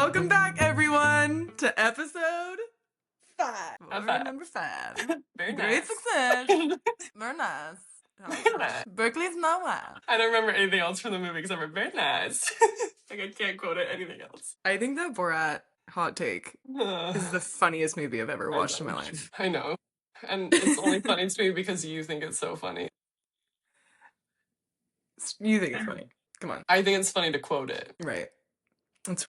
Welcome back, everyone, to episode 5. Five. Number 5. Very Great nice. success. Very nice. Berkeley's not wild. I don't remember anything else from the movie except for very nice. Like I can't quote it anything else. I think that Borat hot take is the funniest movie I've ever watched in my life. I know. And it's only funny to me because you think it's so funny. You think it's funny. Come on. I think it's funny to quote it. Right. It's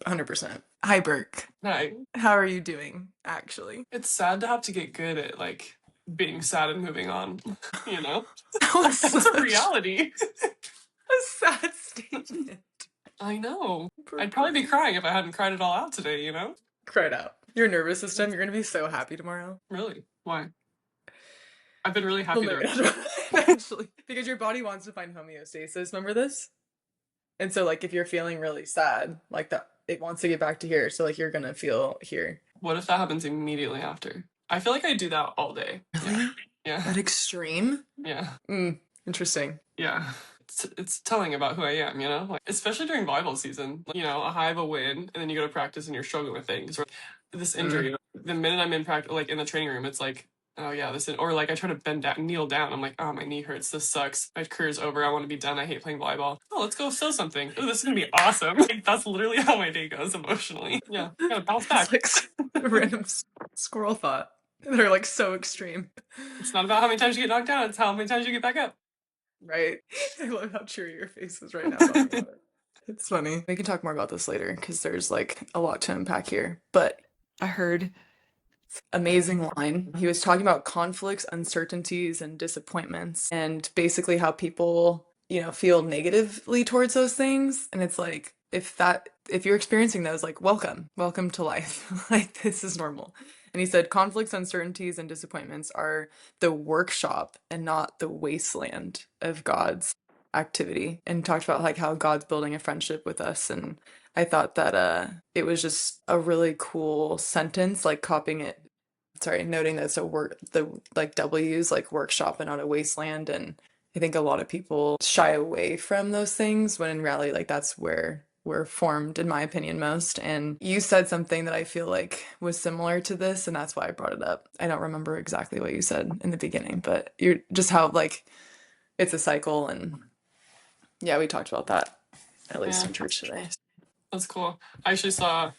100%. Hi, Burke. Hi. How are you doing, actually? It's sad to have to get good at, like, being sad and moving on, you know? That's That's a reality. a sad statement. I know. I'd probably be crying if I hadn't cried it all out today, you know? Cry it out. Your nervous system, you're going to be so happy tomorrow. Really? Why? I've been really happy there. Eventually. Because your body wants to find homeostasis. Remember this? And so, like, if you're feeling really sad, like that, it wants to get back to here. So, like, you're going to feel here. What if that happens immediately after? I feel like I do that all day. Really? Yeah. That extreme? Yeah. Interesting. Yeah. It's telling about who I am, you know? Like, especially during volleyball season. You know, a high of a win, and then you go to practice and you're struggling with things. Or this injury, the minute I'm in practice, like in the training room, it's like, oh yeah, or like I try to bend down, kneel down. I'm like, oh, my knee hurts. This sucks. My career's over. I want to be done. I hate playing volleyball. Oh, let's go sew something. Oh, this is going to be awesome. Like, that's literally how my day goes emotionally. Yeah. I gotta bounce back. It's like a random squirrel thought. They're like so extreme. It's not about how many times you get knocked down. It's how many times you get back up. Right. I love how cheery your face is right now. Talking about it. It's funny. We can talk more about this later because there's like a lot to unpack here. But I heard amazing line. He was talking about conflicts, uncertainties, and disappointments, and basically how people, feel negatively towards those things. And it's like, if you're experiencing those, like, welcome to life. Like, this is normal. And he said, conflicts, uncertainties, and disappointments are the workshop and not the wasteland of God's activity. And talked about like how God's building a friendship with us. And I thought that it was just a really cool sentence, like noting that it's the like W's, like workshop and not a wasteland. And I think a lot of people shy away from those things when in reality, like, that's where we're formed, in my opinion, most. And you said something that I feel like was similar to this, and that's why I brought it up. I don't remember exactly what you said in the beginning, but you're just how, like, it's a cycle. And yeah, we talked about that, at least in church today. That's cool. I actually saw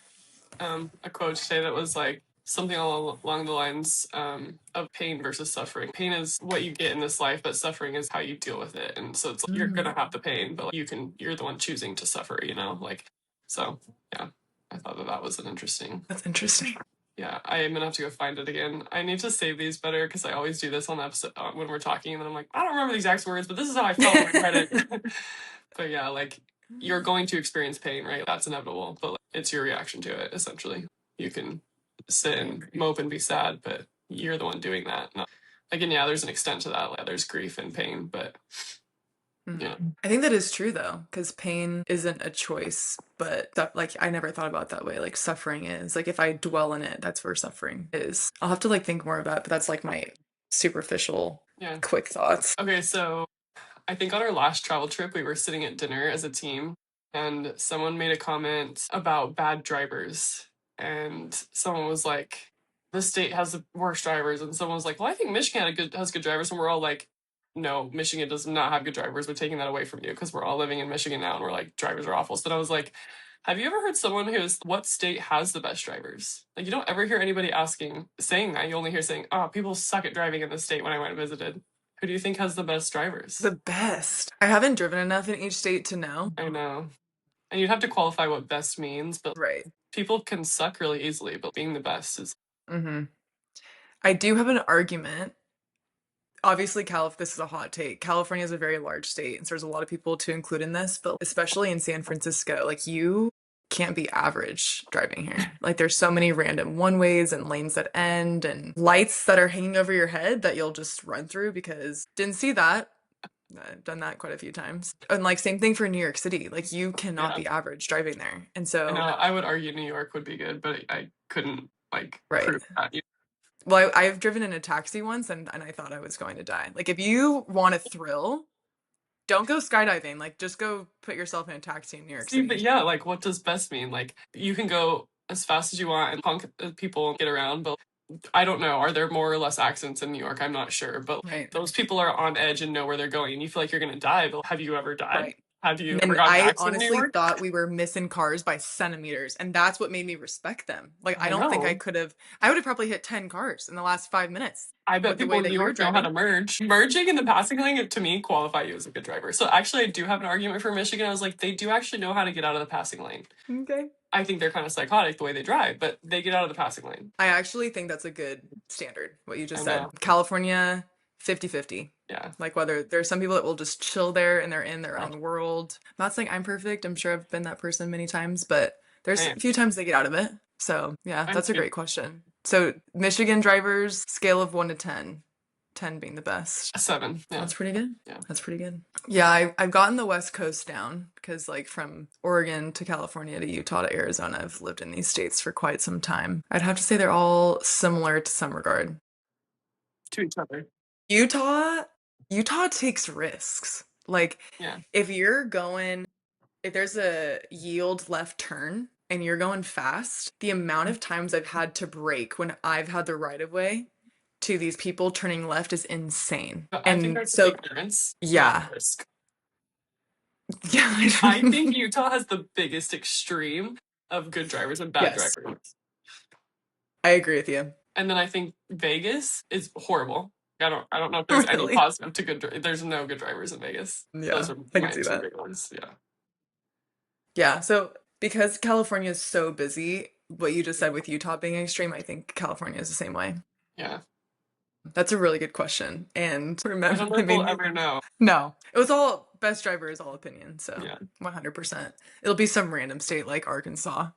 a quote today that was like something along the lines of pain versus suffering. Pain is what you get in this life, but suffering is how you deal with it. And so it's like, you're gonna have the pain, but like, you're the one choosing to suffer, you know? Like, so yeah, I thought that was an interesting. That's interesting. Yeah, I am gonna have to go find it again. I need to save these better because I always do this on the episode when we're talking, and then I'm like, I don't remember the exact words, but this is how I felt when I read it. But yeah, like, you're going to experience pain, right? That's inevitable, but like, it's your reaction to it, essentially. You can sit and mope and be sad, but you're the one doing that. No. Again, yeah, there's an extent to that. Like, there's grief and pain, but yeah. I think that is true, though, because pain isn't a choice, but like, I never thought about it that way. Like, suffering is, like, if I dwell in it, that's where suffering is. I'll have to like think more about it, but that's like my superficial, quick thoughts. Okay, so I think on our last travel trip, we were sitting at dinner as a team, and someone made a comment about bad drivers. And someone was like, this state has the worst drivers. And someone was like, well, I think Michigan has good drivers. And we're all like, no, Michigan does not have good drivers. We're taking that away from you because we're all living in Michigan now and we're like, drivers are awful. So then I was like, have you ever heard someone what state has the best drivers? Like, you don't ever hear anybody saying that. You only hear saying, oh, people suck at driving in this state when I went and visited. Who do you think has the best drivers? The best. I haven't driven enough in each state to know. I know. And you'd have to qualify what best means, but right. People can suck really easily, but being the best is... I do have an argument. Obviously, this is a hot take. California is a very large state, and so there's a lot of people to include in this, but especially in San Francisco, like, you can't be average driving here. Like, there's so many random one-ways and lanes that end and lights that are hanging over your head that you'll just run through because didn't see that. I've done that quite a few times. And like, same thing for New York City. Like, you cannot be average driving there. And so I would argue New York would be good, but I couldn't prove that. Well, I've driven in a taxi once and I thought I was going to die. Like, if you want a thrill, Don't go skydiving. Like, just go put yourself in a taxi in New York See, but City. yeah, like what does best mean? Like you can go as fast as you want and honk at people and get around, but I don't know. Are there more or less accidents in New York? I'm not sure, but Right. those people are on edge and know where they're going, and you feel like you're gonna die. But have you ever died? Right. Have you ever And gotten in an I accident in New honestly York? thought we were missing cars by centimeters, and that's what made me respect them. Like, I I don't think I know. could have, I would have probably hit 10 cars in the last 5 minutes I bet with the people way in that New you're York know how to driving. merge. Merging in the passing lane, to me, qualify you as a good driver. So actually, I do have an argument for Michigan. I was like, they do actually know how to get out of the passing lane. Okay. I think they're kind of psychotic the way they drive, but they get out of the passing lane. I actually think that's a good standard, what you just I said. know. California, 50-50. Yeah. Like, whether there's some people that will just chill there and they're in their Yeah. own world. I'm not saying I'm perfect. I'm sure I've been that person many times, but there's I a few times they get out of it. So, yeah, I'm that's a too. great question. So, Michigan drivers, scale of 1 to 10, 10 being the best. A 7. Yeah. That's pretty good. Yeah. That's pretty good. Yeah, I've gotten the West Coast down because, like, from Oregon to California to Utah to Arizona, I've lived in these states for quite some time. I'd have to say they're all similar to some regard. To each other. Utah, Utah takes risks. Like, Yeah. if you're going, if there's a yield left turn and you're going fast, the amount of times I've had to brake when I've had the right of way to these people turning left is insane. But I think And that's so, ignorance, not yeah, risk. yeah, I think Utah has the biggest extreme of good drivers and bad yes, drivers. I agree with you. And then I think Vegas is horrible. I don't know if there's any Really? positive to there's no good drivers in Vegas. Those Yeah, are I can my see two that. big ones. Yeah. Yeah, so because California is so busy, what you just said with Utah being extreme, I think California is the same way. Yeah. That's a really good question. And I remember, don't know it if made we'll me, ever know. no, it was all best driver is all opinion. So Yeah. 100%. It'll be some random state like Arkansas,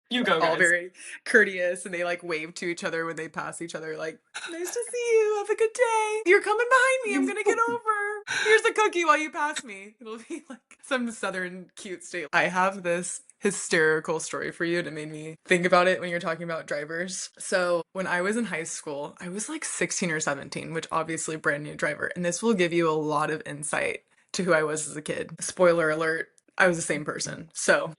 You go, all guys. very courteous and they like wave to each other when they pass each other, like, nice to see you. Have a good day. You're coming behind me. I'm gonna get over. Here's a cookie while you pass me. It'll be like some southern cute state. I have this hysterical story for you that made me think about it when you're talking about drivers. So when I was in high school, I was like 16 or 17, which obviously brand new driver. And this will give you a lot of insight to who I was as a kid. Spoiler alert, I was the same person. So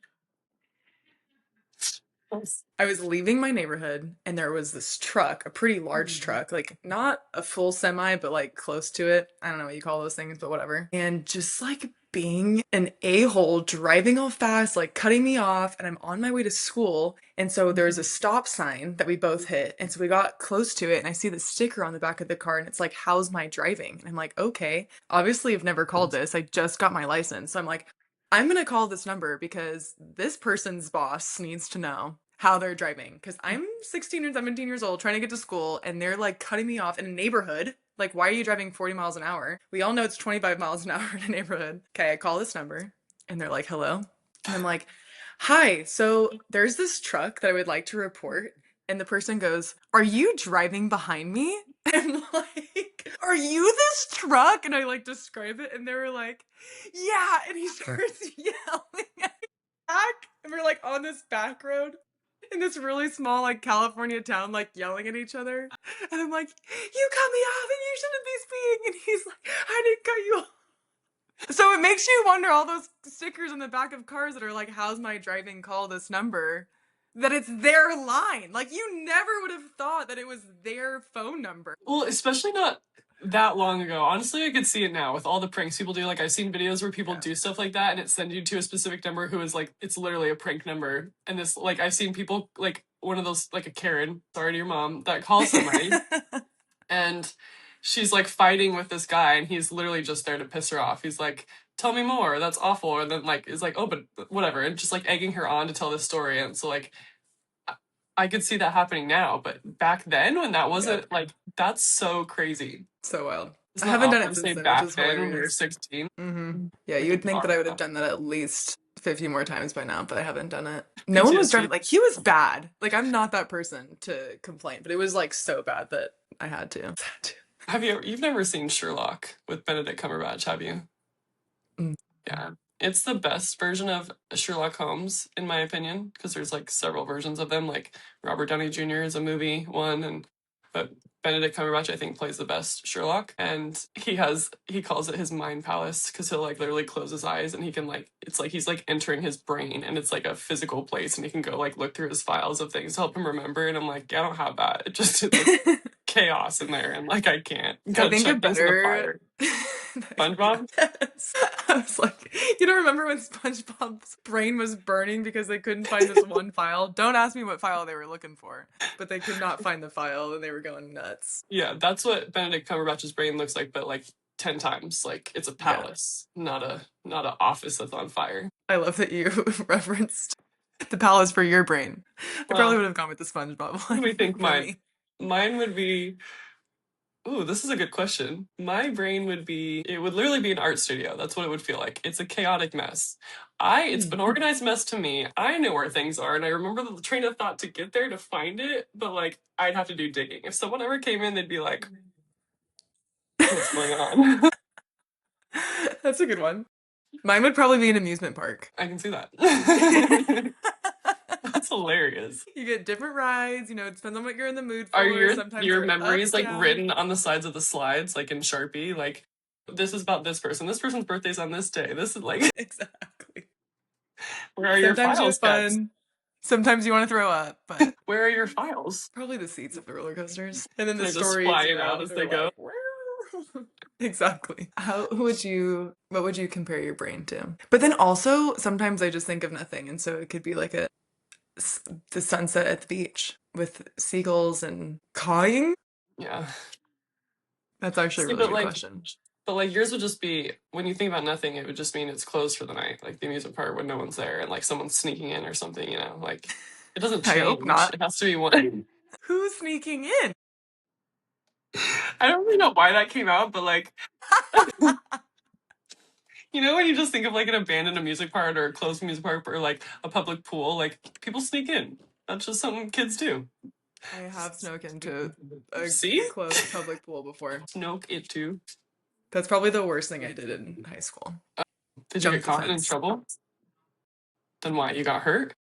Yes. I was leaving my neighborhood and there was this truck, a pretty large Mhm. truck, like not a full semi, but like close to it. I don't know what you call those things, but whatever. And just like being an a-hole, driving all fast, like cutting me off, and I'm on my way to school. And so there's a stop sign that we both hit. And so we got close to it, and I see the sticker on the back of the car, and it's like, how's my driving? And I'm like, okay, obviously I've never called this. I just got my license. So I'm like, I'm gonna call this number because this person's boss needs to know how they're driving. Because I'm 16 or 17 years old trying to get to school and they're like cutting me off in a neighborhood. Like, why are you driving 40 miles an hour? We all know it's 25 miles an hour in a neighborhood. Okay, I call this number and they're like, hello. And I'm like, hi, so there's this truck that I would like to report. And the person goes, are you driving behind me? And I'm like, are you this truck? And I like describe it, and they were like, yeah. And he starts yelling at me back, and we're like on this back road in this really small like California town, like yelling at each other. And I'm like, you cut me off, and you shouldn't be speeding. And he's like, I didn't cut you off. So it makes you wonder all those stickers on the back of cars that are like, how's my driving, call this number, that it's their line. Like, you never would have thought that it was their phone number. Well, especially not that long ago. Honestly, I could see it now with all the pranks people do. Like I've seen videos where people Yeah. do stuff like that and it sends you to a specific number who is like it's literally a prank number. And this like I've seen people like one of those like a Karen, sorry to your mom, that calls somebody and she's like fighting with this guy and he's literally just there to piss her off. He's like, tell me more, that's awful. And then like is like, oh but whatever, and just like egging her on to tell this story. And so like I could see that happening now, but back then when that Yep. wasn't like that's so crazy. So wild. I Isn't that haven't done awful it to since say then, which back is then when we were hilarious. 16? Yeah, Like you would it's think that not I would have now. done that at least 50 more times by now, but I haven't done it. No one was driving, PTSD. like, he was bad. Like, I'm not that person to complain, but it was like so bad that I had to. You've never seen Sherlock with Benedict Cumberbatch, have you? Mm. Yeah. It's the best version of Sherlock Holmes, in my opinion, because there's like several versions of them. Like Robert Downey Jr. is a movie one, and But Benedict Cumberbatch, I think, plays the best Sherlock, and he calls it his mind palace because he'll like literally close his eyes and he can like it's like he's like entering his brain and it's like a physical place and he can go like look through his files of things to help him remember. And I'm like, yeah, I don't have that. It just it's like chaos in there and like I can't. I Gotta think a check into the better. fire. SpongeBob? Yes. I was like, you don't remember when SpongeBob's brain was burning because they couldn't find this one file? Don't ask me what file they were looking for, but they could not find the file and they were going nuts. Yeah, that's what Benedict Cumberbatch's brain looks like, but like 10 times. Like it's a Yeah. palace, not a office that's on fire. I love that you referenced the palace for your brain. I probably Well, would have gone with the SpongeBob let me one think for mine. me. Mine would be, ooh, this is a good question. My brain would be, it would literally be an art studio. That's what it would feel like. It's a chaotic mess. It's Hmm. an organized mess to me. I know where things are, and I remember the train of thought to get there to find it, but like I'd have to do digging. If someone ever came in, they'd be like, what's going on? That's a good one. Mine would probably be an amusement park. I can see that. You That's hilarious. get different rides, it depends on what you're in the mood Are for. Sometimes your they're up, memories like down. written on the sides of the slides, like in Sharpie? Like this is about this person. This person's birthday's on this day. This is like Exactly. where are your Sometimes you files have kept? fun. Sometimes you want to throw up, but Where are your files? probably the seats of the roller coasters. And then the They're just stories, flying out as they're they go. like, "Wow." Exactly. What would you compare your brain to? But then also, sometimes I just think of nothing. And so it could be like the sunset at the beach with seagulls and cawing. Yeah. That's actually a See, really good question. but like yours would just be when you think about nothing, it would just mean it's closed for the night, like the amusement park when no one's there and like someone's sneaking in or something. Like it doesn't I hope change. not. It has to be one. Who's sneaking in? I don't really know why that came out, but like when you just think of like an abandoned amusement park or a closed amusement park or like a public pool, like people sneak in. That's just something kids do. I have snuck into a See? closed public pool before. Snoke it too. That's probably the worst thing I did in high school. Did you get Jump the caught and in fence. trouble? Then why? You got hurt?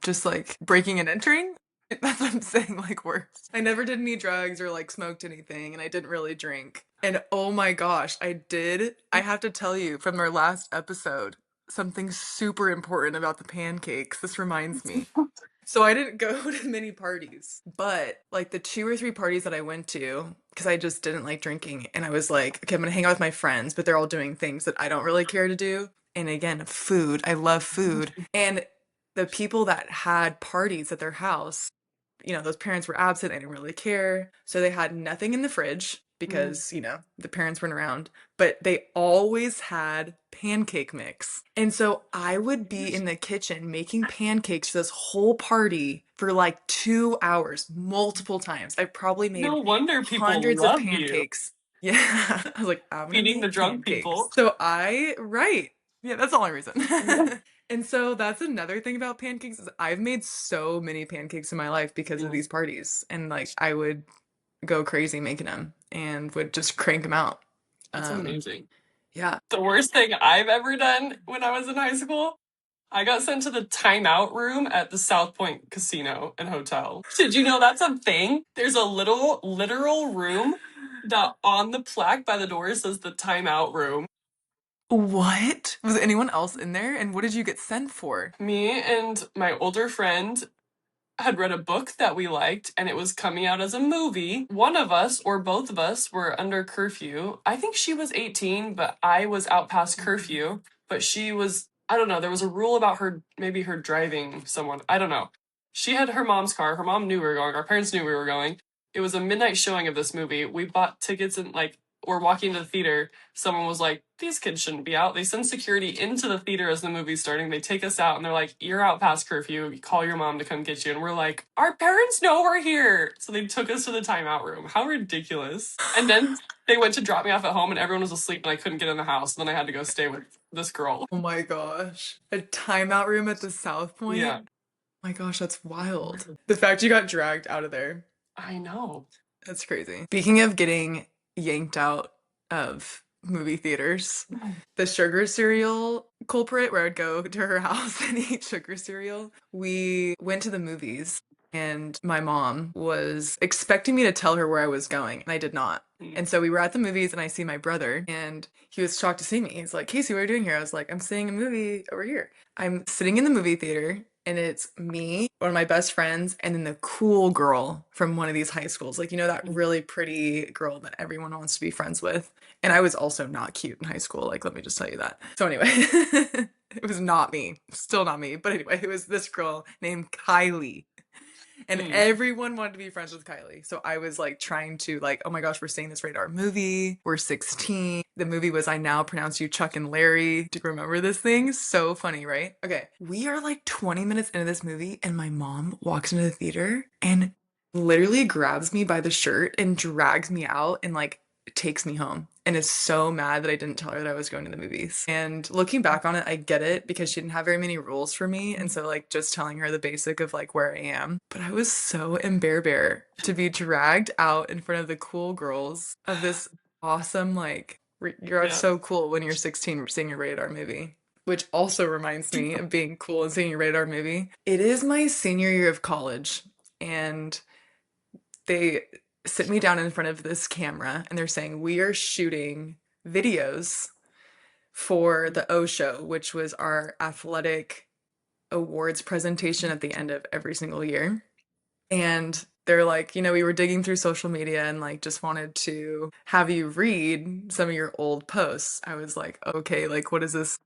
Just like breaking and entering. That's what I'm saying, like worse. I never did any drugs or like smoked anything, and I didn't really drink. And oh my gosh, I did. I have to tell you from our last episode something super important about the pancakes. This reminds me. So I didn't go to many parties, but like the two or three parties that I went to, because I just didn't like drinking, and I was like, okay, I'm gonna hang out with my friends, but they're all doing things that I don't really care to do. And again, food. I love food. And the people that had parties at their house, those parents were absent. They didn't really care. So they had nothing in the fridge because, the parents weren't around, but they always had pancake mix. And so I would be in the kitchen making pancakes for this whole party for like 2 hours, multiple times. I probably No made wonder people hundreds of love you. pancakes. Yeah. I was like, I'm gonna Feeding the make drunk pancakes. people. Right. Yeah, that's the only reason. Yeah. And so that's another thing about pancakes is I've made so many pancakes in my life because of these parties. And like I would go crazy making them and would just crank them out. That's Um, amazing. yeah. The worst thing I've ever done when I was in high school, I got sent to the timeout room at the South Point Casino and Hotel. Did you know that's a thing? There's a little literal room that on the plaque by the door says the timeout room. What? Was anyone else in there? And what did you get sent for? Me and my older friend had read a book that we liked and it was coming out as a movie. One of us or both of us were under curfew. I think she was 18, but I was out past curfew. But she was, I don't know, there was a rule about her, maybe her driving someone. I don't know. She had her mom's car. Her mom knew we were going. Our parents knew we were going. It was a midnight showing of this movie. We bought tickets and like, we're walking to the theater. Someone was like, these kids shouldn't be out. They send security into the theater as the movie's starting. They take us out and they're like, you're out past curfew. You call your mom to come get you. And we're like, our parents know we're here. So they took us to the timeout room. How ridiculous. And then they went to drop me off at home and everyone was asleep and I couldn't get in the house. And then I had to go stay with this girl. Oh my gosh. A timeout room at the South Yeah, Point? My gosh, that's wild. The fact you got dragged out of there, I know. that's crazy. Speaking of getting yanked out of movie theaters, the sugar cereal culprit, where I'd go to her house and eat sugar cereal, we went to the movies and my mom was expecting me to tell her where I was going, and I did not. Mm. And so we were at the movies, and I see my brother, and he was shocked to see me. He's like, Casey, what are you doing here? I was like, I'm seeing a movie over here. I'm sitting in the movie theater, and it's me, one of my best friends, and then the cool girl from one of these high schools. Like, that really pretty girl that everyone wants to be friends with. And I was also not cute in high school. Like, let me just tell you that. So, anyway, it was not me. Still not me. But anyway, it was this girl named Kylie. And Mm. everyone wanted to be friends with Kylie. So I was like trying to like, oh my gosh, we're seeing this rated R movie. We're 16. The movie was I Now Pronounce You Chuck and Larry. Do you remember this thing? So funny, right? Okay. We are like 20 minutes into this movie and my mom walks into the theater and literally grabs me by the shirt and drags me out and like takes me home and is so mad that I didn't tell her that I was going to the movies. And looking back on it, I get it because she didn't have very many rules for me. And so, like, just telling her the basic of like where I am. But I was so embarrassed to be dragged out in front of the cool girls of this awesome, like, you're Yeah. so cool when you're 16 seeing a rated R movie. Which also reminds me of being cool and seeing a rated R movie. It is my senior year of college, and they sit me down in front of this camera and they're saying, we are shooting videos for the O Show, which was our athletic awards presentation at the end of every single year. And they're like, we were digging through social media and like just wanted to have you read some of your old posts. I was like, okay, like what is this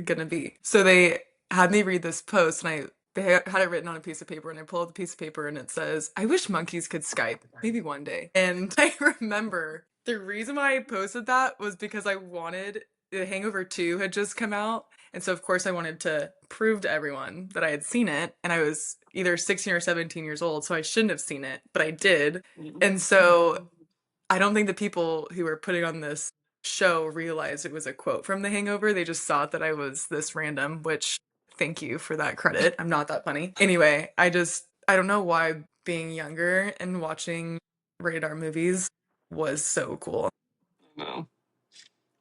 gonna be? So they had me read this post and they had it written on a piece of paper and I pull out the piece of paper and it says, I wish monkeys could Skype, maybe one day. And I remember the reason why I posted that was because I wanted The Hangover 2 had just come out. And so, of course, I wanted to prove to everyone that I had seen it. And I was either 16 or 17 years old, so I shouldn't have seen it, but I did. And so I don't think the people who were putting on this show realized it was a quote from The Hangover. They just thought that I was this random, which thank you for that credit. I'm not that funny. Anyway, I don't know why being younger and watching rated R movies was so cool. No,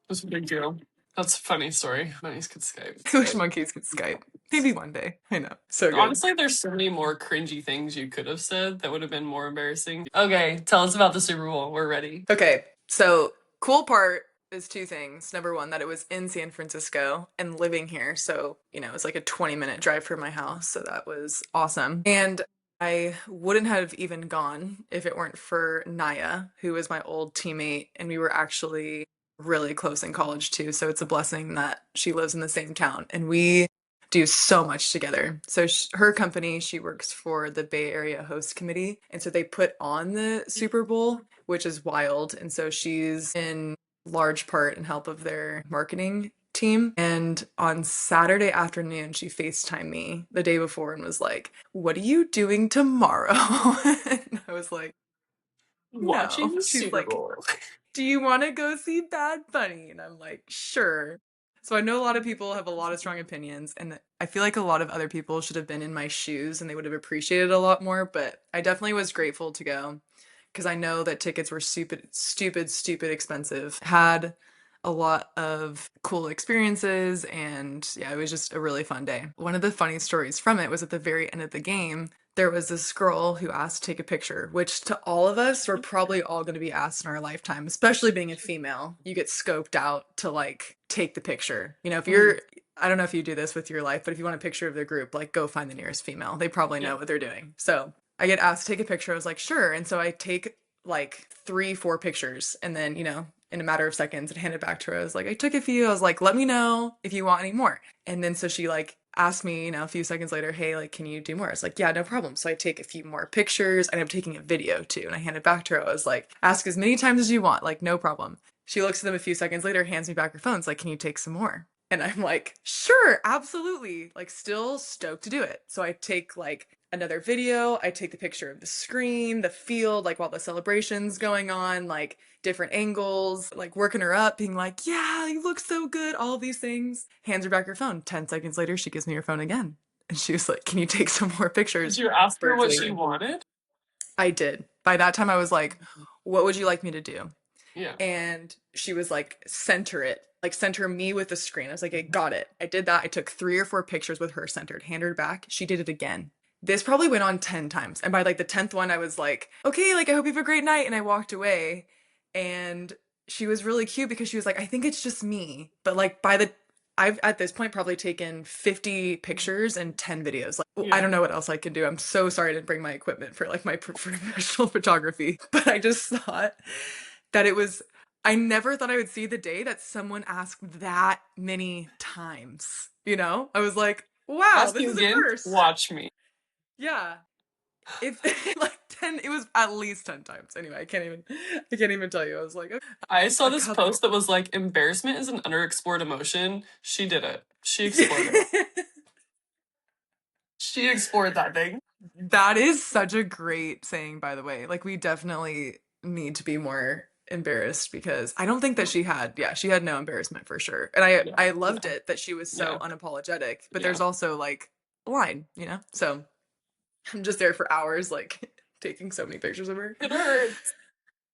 that's a big deal. That's a funny story. Bunnies could Skype. I wish monkeys could Skype. Maybe one day. I know. So good. Honestly, there's so many more cringy things you could have said that would have been more embarrassing. Okay, tell us about the Super Bowl. We're ready. Okay, so cool part is two things. Number one, that it was in San Francisco and living here. So, it's like a 20-minute drive from my house. So that was awesome. And I wouldn't have even gone if it weren't for Naya, who was my old teammate. And we were actually really close in college too. So it's a blessing that she lives in the same town. And we do so much together. So her company, she works for the Bay Area Host Committee. And so they put on the Super Bowl, which is wild. And so she's in large part in help of their marketing team. And on Saturday afternoon, she FaceTimed me the day before and was like, what are you doing tomorrow? And I was like, Watching no. the She's Super like, Bowl. do you want to go see Bad Bunny? And I'm like, sure. So I know a lot of people have a lot of strong opinions, and I feel like a lot of other people should have been in my shoes and they would have appreciated it a lot more, but I definitely was grateful to go because I know that tickets were stupid, stupid, stupid expensive. Had a lot of cool experiences, and yeah, it was just a really fun day. One of the funny stories from it was at the very end of the game, there was this girl who asked to take a picture, which to all of us, we're probably all going to be asked in our lifetime, especially being a female. You get scoped out to like take the picture. If Mhm. you're, I don't know if you do this with your life, but if you want a picture of the group, like go find the nearest female. They probably Yeah. know what they're doing. So I get asked to take a picture. I was like, sure. And so I take like 3, 4 pictures and then, in a matter of seconds and hand it back to her. I was like, I took a few. I was like, let me know if you want any more. And then so she like asked me, a few seconds later, hey, like, can you do more? I was like, yeah, no problem. So I take a few more pictures. I ended up taking a video too. And I hand it back to her. I was like, ask as many times as you want, like, no problem. She looks at them a few seconds later, hands me back her phone. It's like, can you take some more? And I'm like, sure, absolutely. Like, still stoked to do it. So I take like another video. I take the picture of the screen, the field, like while the celebration's going on, like different angles, like working her up, being like, yeah, you look so good, all of these things. Hands her back her phone. 10 seconds later, she gives me her phone again. And she was like, can you take some more Did pictures? you ask her Birds what she later. wanted? I did. By that time, I was like, what would you like me to do? Yeah. And she was like, center it, like center me with the screen. I was like, I got it. I did that. I took 3 or 4 pictures with her centered, handed her back. She did it again. This probably went on 10 times. And by like the 10th one, I was like, okay, like I hope you have a great night. And I walked away. And she was really cute because she was like, I think it's just me. But like I've at this point probably taken 50 pictures and 10 videos. Like, I Yeah. don't know what else I can do. I'm so sorry I didn't bring my equipment for like my professional photography. But I just thought that I never thought I would see the day that someone asked that many times. You know, I was like, wow, Ask this you is a again? first. Watch me. Yeah. It's like 10, it was at least 10 times. Anyway, I can't even tell you. I was like, okay, I saw a this couple. post that was like, embarrassment is an underexplored emotion. She did it. She explored it. She explored that thing. That is such a great saying, by the way. Like, we definitely need to be more embarrassed because I don't think that she had no embarrassment for sure. And Yeah. I loved it that she was so Yeah. unapologetic, but Yeah. there's also like a line, you know? So I'm just there for hours, like taking so many pictures of her. It hurts.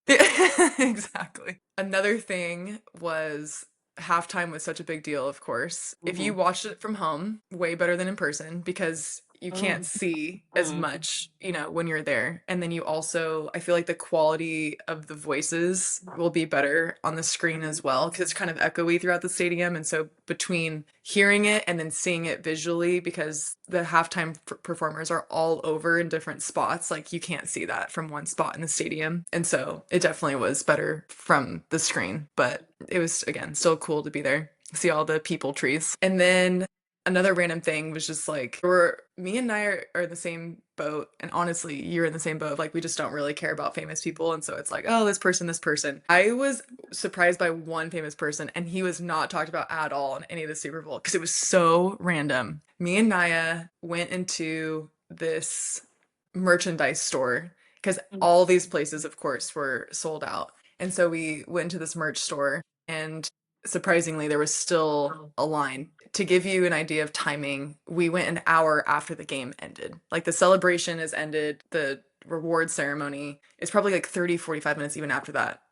Yeah, exactly. Another thing was halftime was such a big deal, of course. If you Hmm. watched it from home, way better than in person because you can't see as Mm. much, you know, when you're there. And then you also, I feel like the quality of the voices will be better on the screen as well because it's kind of echoey throughout the stadium. And so between hearing it and then seeing it visually, because the halftime performers are all over in different spots, like you can't see that from one spot in the stadium. And so it definitely was better from the screen, but it was, again, still cool to be there, see all the people trees. And then another random thing was just like, me and Nia are in the same boat, and honestly, you're in the same boat. Like, we just don't really care about famous people, and so it's like, oh, this person, this person. I was surprised by one famous person, and he was not talked about at all in any of the Super Bowl because it was so random. Me and Nia went into this merchandise store because all these places, of course, were sold out. And so we went to this merch store, and surprisingly, there was still a line. To give you an idea of timing, we went an hour after the game ended. Like the celebration has ended, the reward ceremony is probably like 30, 45 minutes even after that.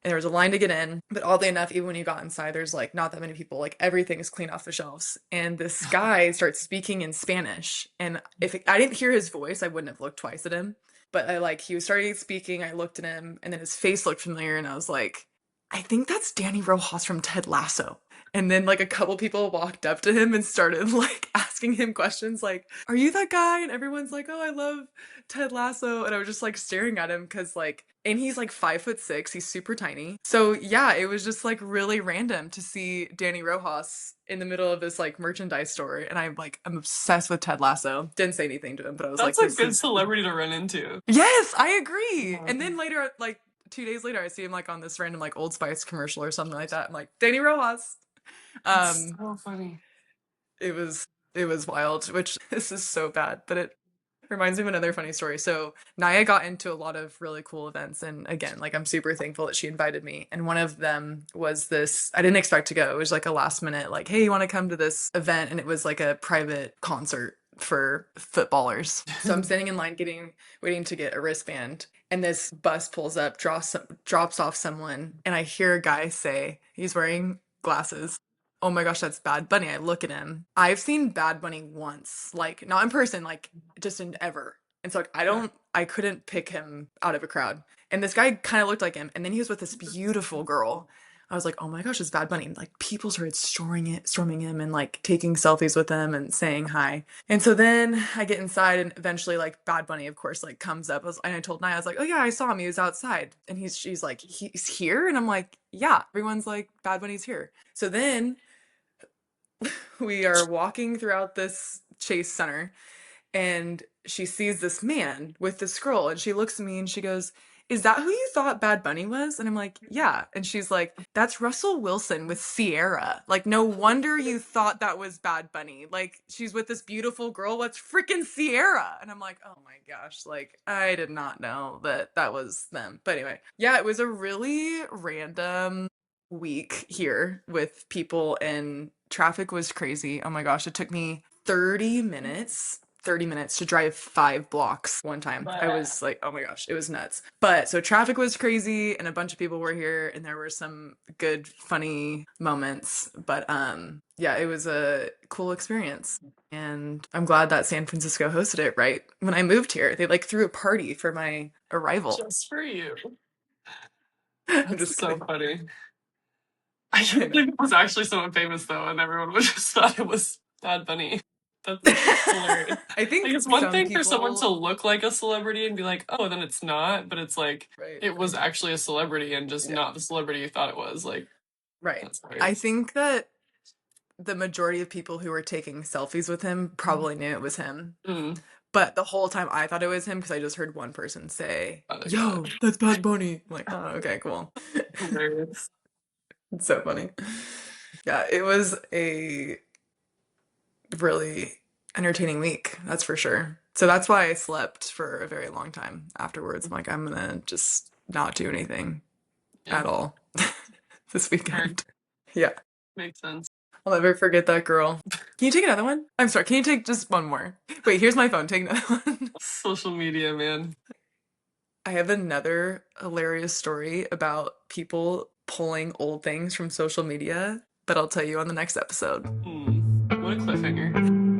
And there was a line to get in, but oddly enough, even when you got inside, there's like not that many people. Like everything is clean off the shelves. And this guy starts speaking in Spanish. And I didn't hear his voice, I wouldn't have looked twice at him. But he was starting speaking, I looked at him, and then his face looked familiar, and I was like, I think that's Danny Rojas from Ted Lasso. And then like a couple people walked up to him and started like asking him questions like, "Are you that guy?" And everyone's like, "Oh, I love Ted Lasso." And I was just like staring at him because like, and he's like 5'6", he's super tiny. So yeah, it was just like really random to see Danny Rojas in the middle of this like merchandise store. And I'm obsessed with Ted Lasso. Didn't say anything to him, but I was That's like, a this good is, celebrity to run into. yes, I agree. Yeah. And then later, like 2 days later, I see him like on this random like Old Spice commercial or something like that. I'm like, Danny Rojas. That's Um, so funny. it was it was wild, which this is so bad, but it reminds me of another funny story. So Naya got into a lot of really cool events, and again, like I'm super thankful that she invited me. And one of them was this, I didn't expect to go. It was like a last minute, like, hey, you want to come to this event? And it was like a private concert for footballers. So I'm standing in line waiting to get a wristband, and this bus pulls up, drops off someone, and I hear a guy say, he's wearing glasses, oh my gosh, that's Bad Bunny. I look at him. I've seen Bad Bunny once, like not in person, like just in ever. And so like, Yeah. I couldn't pick him out of a crowd. And this guy kind of looked like him. And then he was with this beautiful girl. I was like, oh my gosh, it's Bad Bunny. And like people started storming him and like taking selfies with him and saying hi. And so then I get inside, and eventually like Bad Bunny, of course, like comes up. And I told Nia, I was like, oh yeah, I saw him. He was outside. And she's like, he's here? And I'm like, yeah, everyone's like, Bad Bunny's here. So then we are walking throughout this Chase Center, and she sees this man with this girl, and she looks at me and she goes, is that who you thought Bad Bunny was? And I'm like, yeah. And she's like, that's Russell Wilson with Sierra. Like, no wonder you thought that was Bad Bunny. Like, she's with this beautiful girl. What's freaking Sierra? And I'm like, oh my gosh. Like, I did not know that that was them. But anyway, yeah, it was a really random week here with people, and traffic was crazy. Oh my gosh, it took me 30 minutes 30 minutes to drive 5 blocks one time. I But was like, oh my gosh, it was nuts. But so traffic was crazy and a bunch of people were here and there were some good, funny moments. But yeah, it was a cool experience. And I'm glad that San Francisco hosted it right when I moved here. They like threw a party for my arrival. just for you. I'm That's just so kidding. funny. I I can't know. believe it was actually someone famous though, and everyone was just thought it was Bad Bunny. That's hilarious. I Like think it's one some thing for someone to people, look like a celebrity and be like, oh, then it's not, but it's like right, it was actually a celebrity and just yeah, not the celebrity you thought it was. Like right. that's I hilarious. think that the majority of people who were taking selfies with him probably knew it was him. Mm, But the whole time I thought it was him because I just heard one person say, got "Yo, that's Bad Bunny." I'm like, oh, okay, cool. it. Hilarious. It's so funny. Yeah, it was a really entertaining week, that's for sure. So that's why I slept for a very long time afterwards. I'm like, I'm gonna just not do anything Yeah, at all this fair. weekend. Yeah, Makes sense. I'll never forget that girl. Can you take another one? I'm sorry, can you take just one more? Wait, here's my phone. Take another one. Social media, man. I have another hilarious story about people pulling old things from social media, but I'll tell you on the next episode. What a cliffhanger.